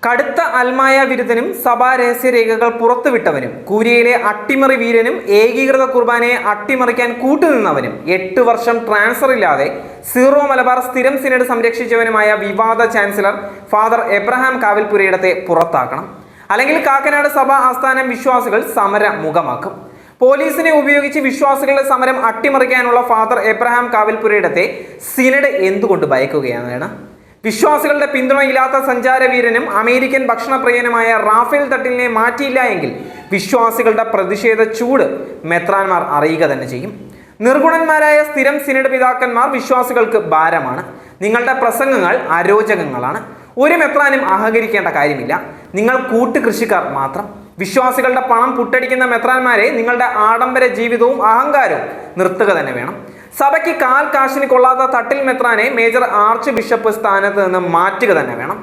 കടുത്ത അൽമായ വിരുദ്ധനും സഭാ രഹസ്യരേഖകൾ പുറത്തുവിട്ടവനും കൂരിയയിലെ അട്ടിമറി വീരനും ഏകീകൃത കുർബാനയെ അട്ടിമറിക്കാൻ കൂട്ടുനിന്നവനും 8 വർഷം ട്രാൻസ്ഫർ ഇല്ലാതെ സീറോ മലബാർ സ്ഥിരം സിനഡ് സംരക്ഷിച്ചവനുമായ വിവാദ ചാൻസലർ ഫാദർ എബ്രഹാം കാവിൽപുരയിടത്തെ പുറത്താക്കണം. അല്ലെങ്കിൽ കാക്കനാട് സഭാ ആസ്ഥാനം വിശ്വാസികൾ സമര മുഖമാക്കും. പോലീസിനെ ഉപയോഗിച്ച് വിശ്വാസികളുടെ സമരം അട്ടിമറിക്കാനുള്ള ഫാദർ എബ്രഹാം കാവിൽപുരയിടത്തെ സിനഡ് എന്തുകൊണ്ട് ഭയക്കുകയാണ്? വിശ്വാസികളുടെ പിന്തുണയില്ലാത്ത സഞ്ചാരവീരനും അമേരിക്കൻ ഭക്ഷണപ്രിയനുമായ റാഫേൽ തട്ടിലിനെ മാറ്റിയില്ല എങ്കിൽ വിശ്വാസികളുടെ പ്രതിഷേധ ചൂട് മെത്രാന്മാർ അറിയുക തന്നെ ചെയ്യും. നിർഗുണന്മാരായ സ്ഥിരം സിനഡ് പിതാക്കന്മാർ വിശ്വാസികൾക്ക് ഭാരമാണ്. നിങ്ങളുടെ പ്രസംഗങ്ങൾ അരോചകങ്ങളാണ്. ഒരു മെത്രാനും അഹങ്കരിക്കേണ്ട കാര്യമില്ല. നിങ്ങൾ കൂട്ടുകൃഷിക്കാർ മാത്രം. വിശ്വാസികളുടെ പണം പുട്ടടിക്കുന്ന മെത്രാന്മാരെ നിങ്ങളുടെ ആഡംബര ജീവിതവും അഹങ്കാരവും നിർത്തുക തന്നെ വേണം. സഭയ്ക്ക് കാൽ കാശിന് കൊള്ളാത്ത തട്ടിൽ മെത്രാനെ മേജർ ആർച്ച് ബിഷപ്പ് സ്ഥാനത്ത് നിന്ന് മാറ്റുക തന്നെ വേണം.